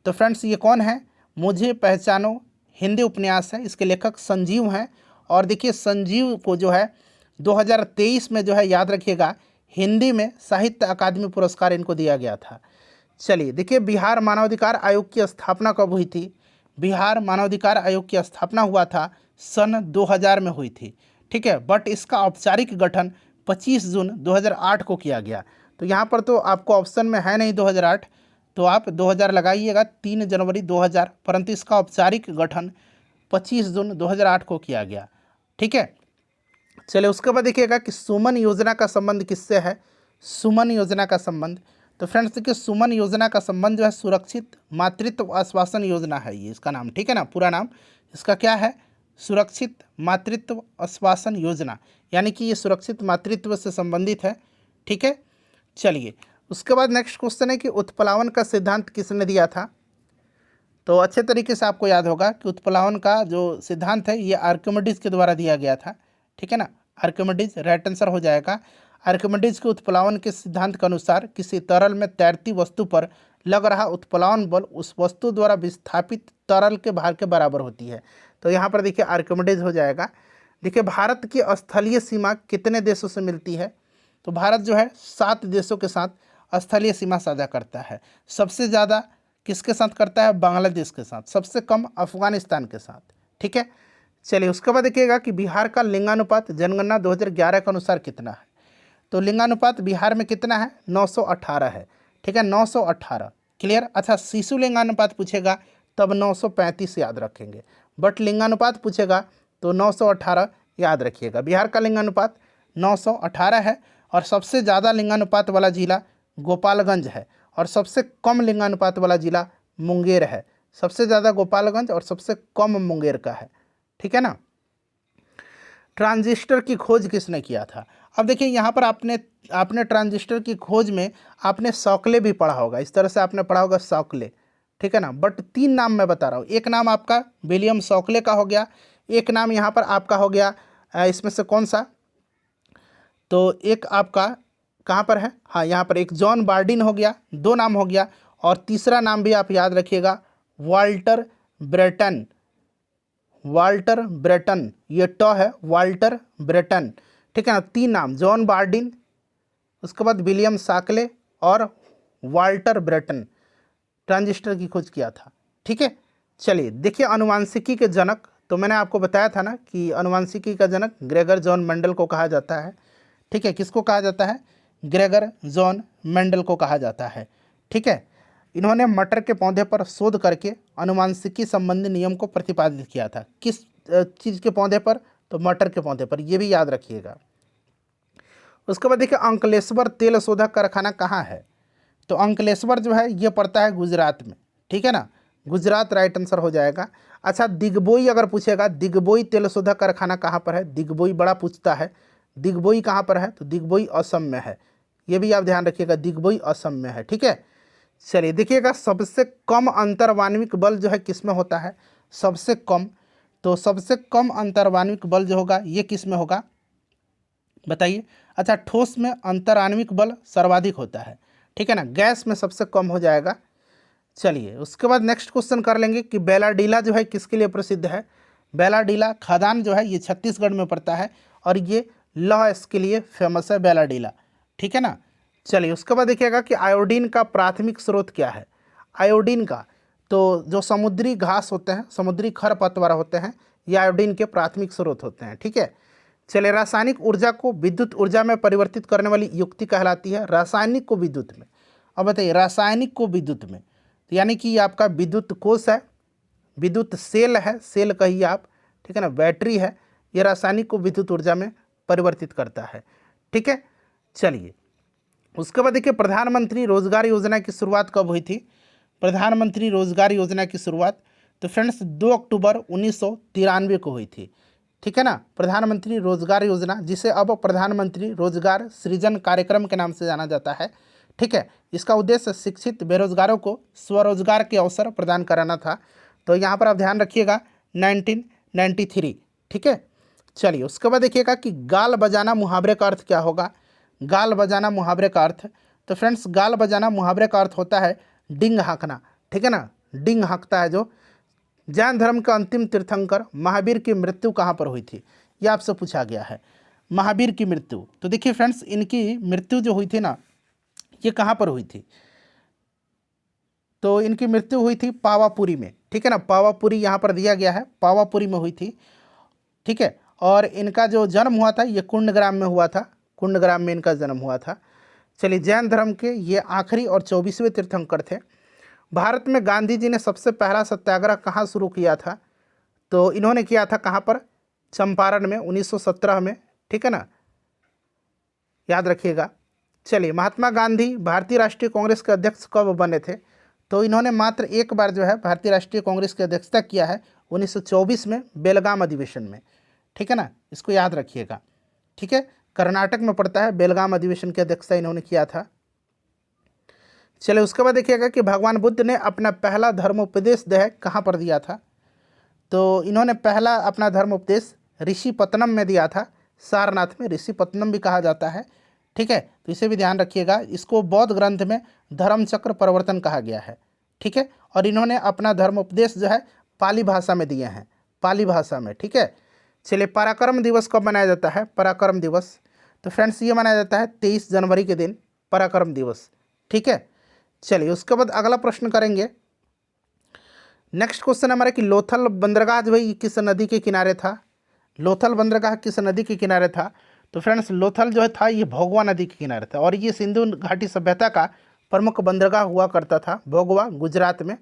तो फ्रेंड्स ये कौन है, मुझे पहचानो हिंदी उपन्यास है, इसके लेखक संजीव हैं। और देखिए संजीव को जो है 2023 में जो है याद रखिएगा हिंदी में साहित्य अकादमी पुरस्कार इनको दिया गया था। चलिए देखिए बिहार मानवाधिकार आयोग की स्थापना कब हुई थी, बिहार मानवाधिकार आयोग की स्थापना हुआ था सन 2000 में हुई थी। ठीक है, बट इसका औपचारिक गठन 25 जून 2008 को किया गया। तो यहाँ पर तो आपको ऑप्शन में है नहीं 2008, तो आप 2000 लगाइएगा, 3 जनवरी 2000, परंतु इसका औपचारिक गठन 25 जून 2008 को किया गया। ठीक है, चलिए उसके बाद देखिएगा कि सुमन योजना का संबंध किससे है, सुमन योजना का संबंध। तो फ्रेंड्स देखिए सुमन योजना का संबंध जो है सुरक्षित मातृत्व आश्वासन योजना है ये इसका नाम। ठीक है ना, पूरा नाम इसका क्या है, सुरक्षित मातृत्व आश्वासन योजना, यानी कि ये सुरक्षित मातृत्व से संबंधित है। ठीक है, चलिए उसके बाद नेक्स्ट क्वेश्चन है कि उत्प्लावन का सिद्धांत किसने दिया था। तो अच्छे तरीके से आपको याद होगा कि उत्प्लावन का जो सिद्धांत है ये आर्किमिडीज के द्वारा दिया गया था। ठीक है ना, आर्किमिडीज राइट आंसर हो जाएगा। आर्किमिडीज के उत्प्लावन के सिद्धांत के अनुसार किसी तरल में तैरती वस्तु पर लग रहा उत्प्लावन बल उस वस्तु द्वारा विस्थापित तरल के भार के बराबर होती है। तो यहाँ पर देखिए आर्किमिडीज हो जाएगा। देखिए भारत की स्थलीय सीमा कितने देशों से मिलती है, तो भारत जो है 7 देशों के साथ स्थलीय सीमा साझा करता है। सबसे ज़्यादा किसके साथ करता है, बांग्लादेश के साथ, सबसे कम अफगानिस्तान के साथ। ठीक है, चलिए उसके बाद देखिएगा कि बिहार का लिंगानुपात जनगणना 2011 के अनुसार कितना है। तो लिंगानुपात बिहार में कितना है, 918 है। ठीक है, 918 क्लियर। अच्छा शिशु लिंगानुपात पूछेगा तब 935 याद रखेंगे, बट लिंगानुपात पूछेगा तो 918 याद रखिएगा। बिहार का लिंगानुपात 918 है, और सबसे ज़्यादा लिंगानुपात वाला जिला गोपालगंज है, और सबसे कम लिंगानुपात वाला जिला मुंगेर है। सबसे ज़्यादा गोपालगंज और सबसे कम मुंगेर का है। ठीक है ना। ट्रांजिस्टर की खोज किसने किया था। अब देखिए यहाँ पर आपने ट्रांजिस्टर की खोज में आपने शॉकले भी पढ़ा होगा, इस तरह से आपने पढ़ा होगा शॉकले। ठीक है ना, बट 3 नाम मैं बता रहा हूँ। एक नाम आपका विलियम शॉकले का हो गया, एक नाम यहाँ पर आपका हो गया इसमें से कौन सा, तो एक आपका कहाँ पर है, हाँ यहाँ पर एक जॉन बार्डिन हो गया, 2 नाम हो गया। और तीसरा नाम भी आप याद रखिएगा, वाल्टर ब्रेटन। वाल्टर ब्रेटन, ये ट है, वाल्टर ब्रेटन, ठीक है ना। 3 नाम, जॉन बार्डिन, उसके बाद विलियम साकले और वाल्टर ब्रेटन, ट्रांजिस्टर की खोज किया था, ठीक है। चलिए देखिए, अनुवांशिकी के जनक, तो मैंने आपको बताया था ना कि अनुवांशिकी का जनक ग्रेगर जॉन मेंडल को कहा जाता है, ठीक है। किसको कहा जाता है, ग्रेगर जॉन मेंडल को कहा जाता है, ठीक है। इन्होंने मटर के पौधे पर शोध करके अनुवांशिकी संबंधी नियम को प्रतिपादित किया था। किस चीज़ के पौधे पर, तो मटर के पौधे पर, ये भी याद रखिएगा। उसके बाद देखिए, अंकलेश्वर तेल शोधक कारखाना कहाँ है, तो अंकलेश्वर जो है ये पड़ता है गुजरात में, ठीक है ना, गुजरात राइट आंसर हो जाएगा। अच्छा, दिग्बोई अगर पूछेगा, दिग्बोई तेल शोधक कारखाना कहाँ पर है, दिग्बोई बड़ा पूछता है, दिग्बोई कहाँ पर है, तो दिग्बोई असम में है, ये भी आप ध्यान रखिएगा, दिग्बोई असम में है, ठीक है। चलिए देखिएगा, सबसे कम अंतर्वान्विक बल जो है किस में होता है, सबसे कम, तो सबसे कम अंतर्वान्विक बल जो होगा ये किस में होगा, बताइए। अच्छा, ठोस में अंतराण्विक बल सर्वाधिक होता है, ठीक है ना, गैस में सबसे कम हो जाएगा। चलिए उसके बाद नेक्स्ट क्वेश्चन कर लेंगे कि बेलाडीला जो है किसके लिए प्रसिद्ध है। बेलाडीला खदान जो है ये छत्तीसगढ़ में पड़ता है और ये लौह इसके लिए फेमस है, बेलाडीला, ठीक है ना। चलिए उसके बाद देखिएगा कि आयोडीन का प्राथमिक स्रोत क्या है। आयोडीन का, तो जो समुद्री घास होते हैं, समुद्री खरपतवार होते हैं, ये आयोडीन के प्राथमिक स्रोत होते हैं, ठीक है। चलिए, रासायनिक ऊर्जा को विद्युत ऊर्जा में परिवर्तित करने वाली युक्ति कहलाती है, रासायनिक को विद्युत में। अब बताइए, रासायनिक को विद्युत में, तो यानी कि आपका विद्युत कोष है, विद्युत सेल है, सेल कहिए आप, ठीक है ना, बैटरी है, ये रासायनिक को विद्युत ऊर्जा में परिवर्तित करता है, ठीक है। चलिए उसके बाद देखिए, प्रधानमंत्री रोजगार योजना की शुरुआत कब हुई थी। प्रधानमंत्री रोजगार योजना की शुरुआत, तो फ्रेंड्स 2 अक्टूबर 1993 को हुई थी, ठीक है ना। प्रधानमंत्री रोजगार योजना, जिसे अब प्रधानमंत्री रोजगार सृजन कार्यक्रम के नाम से जाना जाता है, ठीक है। इसका उद्देश्य शिक्षित बेरोजगारों को स्वरोजगार के अवसर प्रदान कराना था। तो यहाँ पर आप ध्यान रखिएगा 1993, ठीक है। चलिए उसके बाद देखिएगा कि गाल बजाना मुहावरे का अर्थ क्या होगा। गाल बजाना मुहावरे का अर्थ, तो फ्रेंड्स गाल बजाना मुहावरे का अर्थ होता है डिंग हाँकना, ठीक है ना, डिंग हाँकता है जो। जैन धर्म के अंतिम तीर्थंकर महावीर की मृत्यु कहाँ पर हुई थी, यह आपसे पूछा गया है, महावीर की मृत्यु। तो देखिए फ्रेंड्स, इनकी मृत्यु जो हुई थी ना, ये कहाँ पर हुई थी, तो इनकी मृत्यु हुई थी पावापुरी में, ठीक है ना, पावापुरी यहाँ पर दिया गया है, पावापुरी में हुई थी, ठीक है। और इनका जो जन्म हुआ था ये कुंडग्राम में हुआ था, कुंडग्राम में इनका जन्म हुआ था। चलिए, जैन धर्म के ये आखिरी और 24वें तीर्थंकर थे। भारत में गांधी जी ने सबसे पहला सत्याग्रह कहाँ शुरू किया था, तो इन्होंने किया था कहाँ पर, चंपारण में 1917 में, ठीक है ना, याद रखिएगा। चलिए, महात्मा गांधी भारतीय राष्ट्रीय कांग्रेस के अध्यक्ष कब बने थे, तो इन्होंने मात्र एक बार जो है भारतीय राष्ट्रीय कांग्रेस की अध्यक्षता किया है, 1924 में बेलगाम अधिवेशन में, ठीक है ना, इसको याद रखिएगा, ठीक है। कर्नाटक में पड़ता है, बेलगाम अधिवेशन की अध्यक्षता इन्होंने किया था। चलिए उसके बाद देखिएगा कि भगवान बुद्ध ने अपना पहला धर्मोपदेश जो है कहाँ पर दिया था, तो इन्होंने पहला अपना धर्मोपदेश ऋषिपत्तनम में दिया था, सारनाथ में, ऋषिपत्तनम भी कहा जाता है, ठीक है। तो इसे भी ध्यान रखिएगा, इसको बौद्ध ग्रंथ में धर्मचक्र प्रवर्तन कहा गया है, ठीक है। और इन्होंने अपना धर्मोपदेश जो है पाली भाषा में दिए हैं, पाली भाषा में, ठीक है। चलिए, पराक्रम दिवस कब मनाया जाता है, पराक्रम दिवस, तो फ्रेंड्स ये मनाया जाता है 23 जनवरी के दिन, पराक्रम दिवस, ठीक है। चलिए उसके बाद अगला प्रश्न करेंगे। नेक्स्ट क्वेश्चन हमारा कि लोथल बंदरगाह जो है ये किस नदी के किनारे था, लोथल बंदरगाह किस नदी के किनारे था, तो फ्रेंड्स लोथल जो है था ये भोगवा नदी के किनारे था और ये सिंधु घाटी सभ्यता का प्रमुख बंदरगाह हुआ करता था, भोगवा, गुजरात में।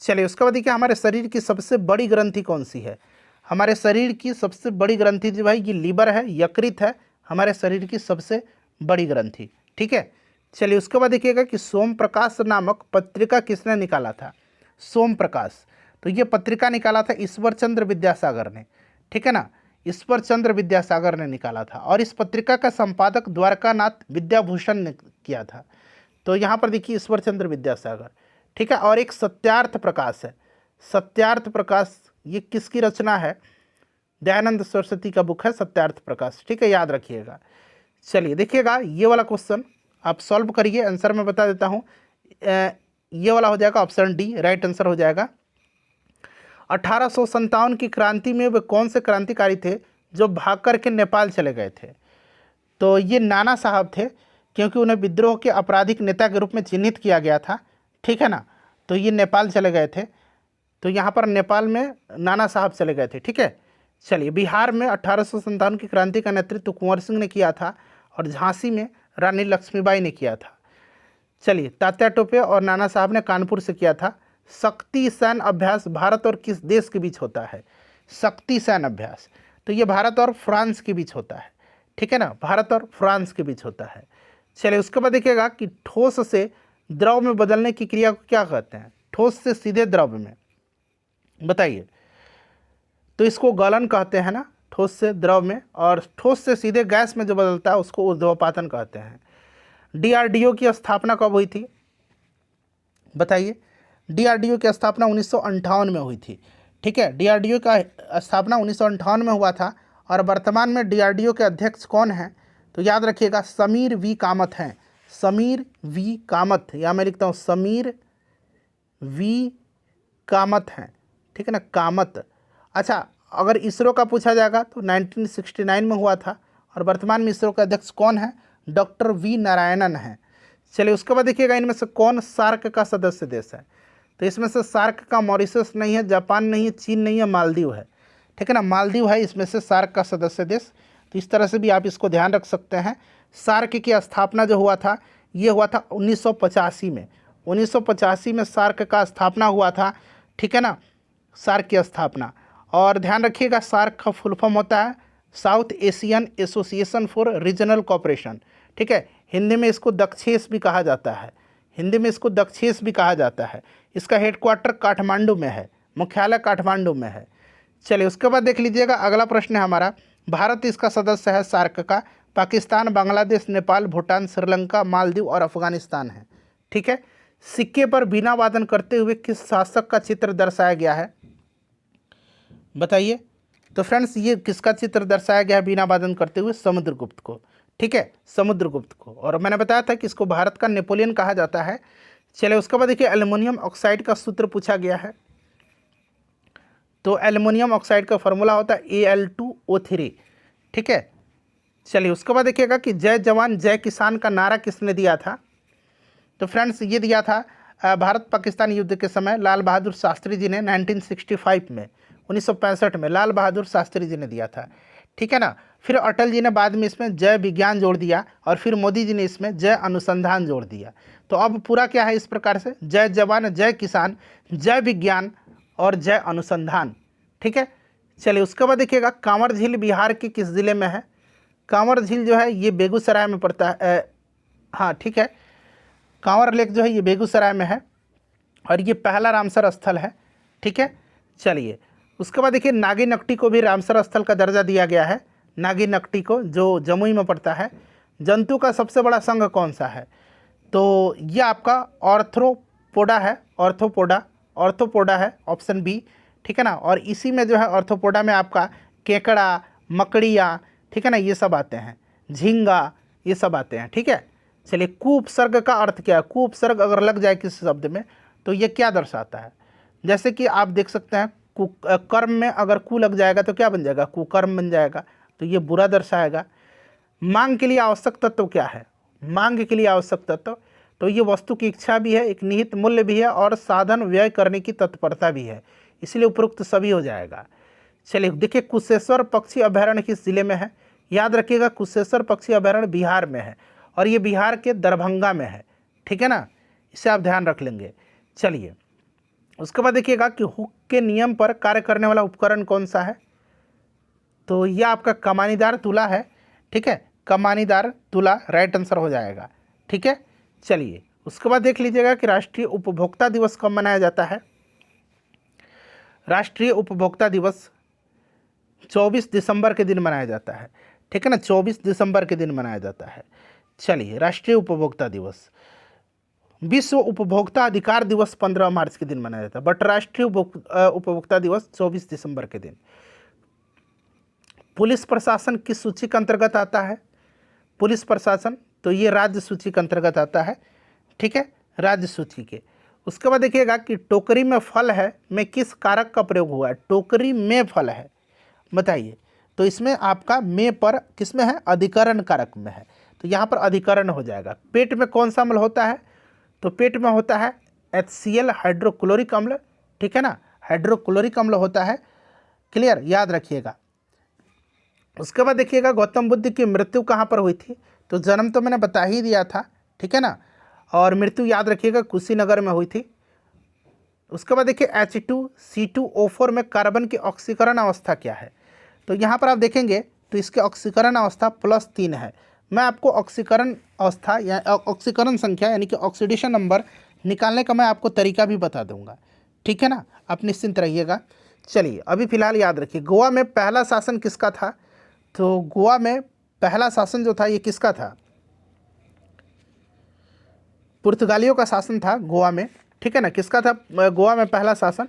चलिए उसके बाद देखिए, हमारे शरीर की सबसे बड़ी ग्रंथि कौन सी है। हमारे शरीर की सबसे बड़ी ग्रंथि जो भाई ये लीवर है, यकृत है, हमारे शरीर की सबसे बड़ी ग्रंथि, ठीक है। चलिए उसके बाद देखिएगा कि सोम प्रकाश नामक पत्रिका किसने निकाला था, सोम प्रकाश, तो ये पत्रिका निकाला था ईश्वर चंद्र विद्यासागर ने, ठीक है ना, ईश्वर चंद्र विद्यासागर ने निकाला था। और इस पत्रिका का संपादक द्वारकानाथ विद्याभूषण ने किया था। तो यहाँ पर देखिए ईश्वर चंद्र विद्यासागर, ठीक है। और एक सत्यार्थ प्रकाश है, सत्यार्थ प्रकाश ये किसकी रचना है, दयानंद सरस्वती का बुक है सत्यार्थ प्रकाश, ठीक है, याद रखिएगा। चलिए देखिएगा ये वाला क्वेश्चन आप सॉल्व करिए, आंसर मैं बता देता हूँ। ये वाला हो जाएगा ऑप्शन डी, राइट आंसर हो जाएगा। 1857 की क्रांति में वे कौन से क्रांतिकारी थे जो भाग कर के नेपाल चले गए थे? तो ये नाना साहब थे, क्योंकि उन्हें विद्रोह के आपराधिक नेता के रूप में चिन्हित किया गया था, ठीक है ना। तो ये नेपाल चले गए थे, तो यहाँ पर नेपाल में नाना साहब चले गए थे, ठीक है। चलिए बिहार में 1857 की क्रांति का नेतृत्व कुंवर सिंह ने किया था और झांसी में रानी लक्ष्मीबाई ने किया था। चलिए तात्या टोपे और नाना साहब ने कानपुर से किया था। शक्ति सैन्य अभ्यास भारत और किस देश के बीच होता है? शक्ति सैन्य अभ्यास, तो ये भारत और फ्रांस के बीच होता है, ठीक है ना, भारत और फ्रांस के बीच होता है। चलिए उसके बाद देखिएगा कि ठोस से द्रव में बदलने की क्रिया को क्या कहते हैं? ठोस से सीधे द्रव में, बताइए। तो इसको गलन कहते हैं ना, ठोस से द्रव में, और ठोस से सीधे गैस में जो बदलता है उसको ऊर्ध्वपातन कहते हैं। डीआरडीओ की स्थापना कब हुई थी? बताइए। डीआरडीओ की स्थापना 1958 में हुई थी, ठीक है। डीआरडीओ का स्थापना 1958 में हुआ था और वर्तमान में डीआरडीओ के अध्यक्ष कौन हैं? तो याद रखिएगा समीर वी कामत हैं, समीर वी कामत, या मैं लिखता हूँ समीर वी कामत हैं, ठीक है ना, कामत। अच्छा, अगर इसरो का पूछा जाएगा तो 1969 में हुआ था और वर्तमान में इसरो के अध्यक्ष कौन है? डॉक्टर वी नारायणन हैं। चलिए उसके बाद देखिएगा इनमें से कौन सार्क का सदस्य देश है? तो इसमें से सार्क का मॉरिशस नहीं है, जापान नहीं है, चीन नहीं है, मालदीव है, ठीक है ना, मालदीव है इसमें से सार्क का सदस्य देश। तो इस तरह से भी आप इसको ध्यान रख सकते हैं। सार्क की स्थापना जो हुआ था ये हुआ था 1985 में, 1985 में सार्क का स्थापना हुआ था, ठीक है ना, सार्क की स्थापना। और ध्यान रखिएगा सार्क का फुल फॉर्म होता है south Asian association for regional cooperation, ठीक है। हिंदी में इसको दक्षेस भी कहा जाता है, हिंदी में इसको दक्षेस भी कहा जाता है। इसका हेडक्वार्टर काठमांडू में है, मुख्यालय काठमांडू में है। चलिए उसके बाद देख लीजिएगा अगला प्रश्न है हमारा, भारत इसका सदस्य है सार्क का, पाकिस्तान, बांग्लादेश, नेपाल, भूटान, श्रीलंका, मालदीव और अफगानिस्तान है, ठीक है। सिक्के पर बीना वादन करते हुए किस शासक का चित्र दर्शाया गया है? बताइए। तो फ्रेंड्स ये किसका चित्र दर्शाया गया है बीना वादन करते हुए? समुद्रगुप्त को, ठीक है, समुद्रगुप्त को। और मैंने बताया था कि इसको भारत का नेपोलियन कहा जाता है। चलिए उसके बाद देखिए एल्युमिनियम ऑक्साइड का सूत्र पूछा गया है। तो एल्युमिनियम ऑक्साइड का फॉर्मूला होता है Al2O3, ठीक है। चलिए उसके बाद देखिएगा कि जय जवान जय किसान का नारा किसने दिया था? तो फ्रेंड्स ये दिया था भारत पाकिस्तान युद्ध के समय लाल बहादुर शास्त्री जी ने 1965 में, 1965 में लाल बहादुर शास्त्री जी ने दिया था, ठीक है ना। फिर अटल जी ने बाद में इसमें जय विज्ञान जोड़ दिया और फिर मोदी जी ने इसमें जय अनुसंधान जोड़ दिया। तो अब पूरा क्या है इस प्रकार से, जय जवान जय किसान जय विज्ञान और जय अनुसंधान, ठीक है। चलिए उसके बाद देखिएगा कांवर झील बिहार के किस ज़िले में है? कांवर झील जो है ये बेगूसराय में पड़ता है, हाँ ठीक है, कांवर लेक जो है ये बेगूसराय में है और ये पहला रामसर स्थल है, ठीक है। चलिए उसके बाद देखिए नागीनक्टी को भी रामसर स्थल का दर्जा दिया गया है, नागीनक्टी को, जो जमुई में पड़ता है। जंतु का सबसे बड़ा संघ कौन सा है? तो ये आपका ऑर्थ्रोपोडा है, ऑर्थोपोडा है, ऑप्शन बी, ठीक है ना। और इसी में जो है ऑर्थोपोडा में आपका केकड़ा, मकड़ियाँ, ठीक है ना, ये सब आते हैं, झींगा, ये सब आते हैं, ठीक है। चलिए कुउपसर्ग का अर्थ क्या है? कुउपसर्ग अगर लग जाए किसी शब्द में तो ये क्या दर्शाता है? जैसे कि आप देख सकते हैं कर्म में अगर कु लग जाएगा तो क्या बन जाएगा? कुकर्म बन जाएगा, तो ये बुरा दर्शाएगा। मांग के लिए आवश्यक तत्व क्या है? मांग के लिए आवश्यक तत्व, तो ये वस्तु की इच्छा भी है, एक निहित मूल्य भी है और साधन व्यय करने की तत्परता भी है, इसलिए उपरोक्त सभी हो जाएगा। चलिए देखिए कुशेश्वर पक्षी अभयारण्य किस जिले में है? याद रखिएगा कुशेश्वर पक्षी अभयारण्य बिहार में है और ये बिहार के दरभंगा में है, ठीक है ना, इसे आप ध्यान रख लेंगे। चलिए उसके बाद देखिएगा कि हुक के नियम पर कार्य करने वाला उपकरण कौन सा है? तो यह आपका कमानीदार तुला है, ठीक है, कमानीदार तुला राइट आंसर हो जाएगा, ठीक है। चलिए उसके बाद देख लीजिएगा कि राष्ट्रीय उपभोक्ता दिवस कब मनाया जाता है? राष्ट्रीय उपभोक्ता दिवस 24 दिसंबर के दिन मनाया जाता है, ठीक है ना, 24 दिसंबर के दिन मनाया जाता है। चलिए राष्ट्रीय उपभोक्ता दिवस, विश्व उपभोक्ता अधिकार दिवस 15 मार्च के दिन मनाया जाता है, बट राष्ट्रीय उपभोक्ता दिवस 24 दिसंबर के दिन। पुलिस प्रशासन किस सूची के अंतर्गत आता है? पुलिस प्रशासन तो ये राज्य सूची के अंतर्गत आता है, ठीक है, राज्य सूची के। उसके बाद देखिएगा कि टोकरी में फल है में किस कारक का प्रयोग हुआ है? टोकरी में फल है, बताइए। तो इसमें आपका में पर किस में है? अधिकरण कारक में है, तो यहाँ पर अधिकरण हो जाएगा। पेट में कौन सा अम्ल होता है? तो पेट में होता है HCl हाइड्रोक्लोरिक अम्ल, ठीक है ना, हाइड्रोक्लोरिक अम्ल होता है, क्लियर, याद रखिएगा। उसके बाद देखिएगा गौतम बुद्ध की मृत्यु कहाँ पर हुई थी? तो जन्म तो मैंने बता ही दिया था, ठीक है ना, और मृत्यु याद रखिएगा कुशीनगर में हुई थी। उसके बाद देखिए H2C2O4 में कार्बन की ऑक्सीकरण अवस्था क्या है? तो यहाँ पर आप देखेंगे तो इसके ऑक्सीकरण अवस्था +3 है। मैं आपको ऑक्सीकरण अवस्था या ऑक्सीकरण संख्या यानी कि ऑक्सीडेशन नंबर निकालने का मैं आपको तरीका भी बता दूंगा, ठीक है ना, आप निश्चिंत रहिएगा। चलिए अभी फ़िलहाल याद रखिए, गोवा में पहला शासन किसका था? तो गोवा में पहला शासन जो था ये किसका था? पुर्तगालियों का शासन था गोवा में, ठीक है ना। किसका था गोवा में पहला शासन?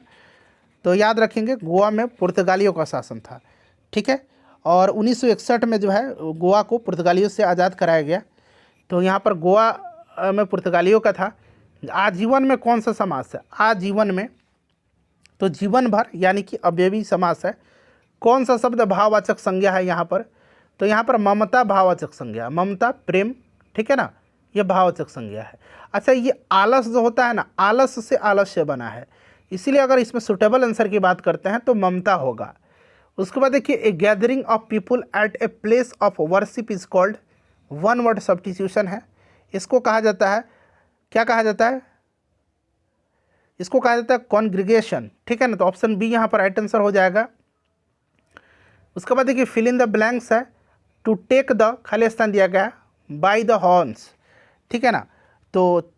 तो याद रखेंगे गोवा में पुर्तगालियों का शासन था, ठीक है। और 1961 में जो है गोवा को पुर्तगालियों से आज़ाद कराया गया। तो यहाँ पर गोवा में पुर्तगालियों का था। आजीवन में कौन सा समास है? आजीवन में तो जीवन भर यानी कि अव्ययी समास है। कौन सा शब्द भाववाचक संज्ञा है यहाँ पर? तो यहाँ पर ममता भाववाचक संज्ञा, ममता प्रेम, ठीक है ना, ये भाववाचक संज्ञा है। अच्छा, ये आलस जो होता है ना, आलस से आलस्य बना है, इसीलिए अगर इसमें सुटेबल आंसर की बात करते हैं तो ममता होगा। उसके बाद देखिए a gathering of people at a place of worship is called, one word substitution है, इसको कहा जाता है, क्या कहा जाता है? इसको कहा जाता है कॉन्ग्रीगेशन, ठीक है ना। तो ऑप्शन बी यहाँ पर राइट आंसर हो जाएगा। उसके बाद देखिए फिल इन द ब्लैंक्स है, टू टेक द, खाली स्थान दिया गया बाय द हॉर्न्स, ठीक है ना। तो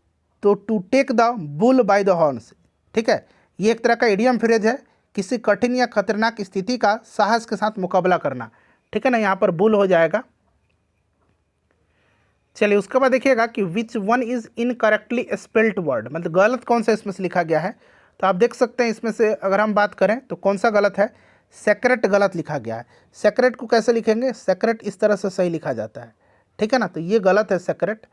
to take the bull by the horns, ठीक है, ये एक तरह का इडियम फ्रेज है, किसी कठिन या खतरनाक स्थिति का साहस के साथ मुकाबला करना, ठीक है ना, यहाँ पर बुल हो जाएगा। चलिए उसके बाद देखिएगा कि which one is incorrectly spelled word, मतलब गलत कौन सा इसमें से लिखा गया है? तो आप देख सकते हैं इसमें से अगर हम बात करें तो कौन सा गलत है? सेक्रेट गलत लिखा गया है। सेक्रेट को कैसे लिखेंगे? सेक्रेट इस तरह से सही लिखा जाता है, ठीक है ना, तो ये गलत है सेक्रेट।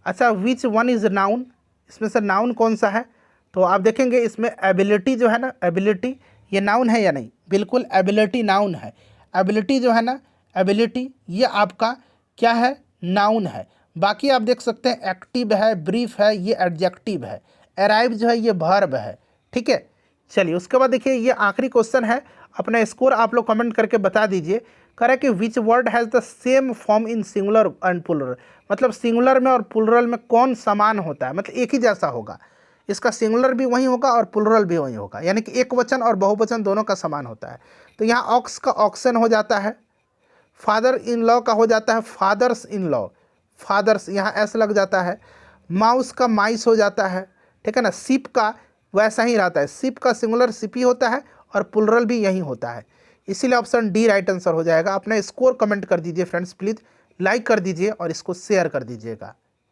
अच्छा, विच वन इज नाउन, इसमें से नाउन कौन सा है? तो आप देखेंगे इसमें एबिलिटी जो है ना, एबिलिटी ये नाउन है या नहीं? बिल्कुल एबिलिटी नाउन है। एबिलिटी जो है ना, एबिलिटी ये आपका क्या है? नाउन है। बाकी आप देख सकते हैं एक्टिव है, ब्रीफ है, ये एडजेक्टिव है। अराइव जो है ये वर्ब है, ठीक है। चलिए उसके बाद देखिए ये आखिरी क्वेश्चन है, अपना स्कोर आप लोग कमेंट करके बता दीजिए। कह रहा है कि which word has the same form in singular and plural, मतलब सिंगुलर में और प्लुरल में कौन समान होता है, मतलब एक ही जैसा होगा। इसका सिंगुलर भी वही होगा और प्लुरल भी वही होगा, यानी कि एक वचन और बहुवचन दोनों का समान होता है। तो यहाँ ऑक्स का ऑक्सन हो जाता है, फादर इन लॉ का हो जाता है फादर्स इन लॉ, फादर्स यहाँ ऐसा लग जाता है। माउस का माइस हो जाता है, ठीक है ना। सिप का वैसा ही रहता है, सिप का सिंगुलर सिपी होता है और प्लुरल भी यही होता है, इसीलिए ऑप्शन डी राइट आंसर हो जाएगा। अपना स्कोर कमेंट कर दीजिए फ्रेंड्स, प्लीज़ लाइक कर दीजिए और इसको शेयर कर दीजिएगा।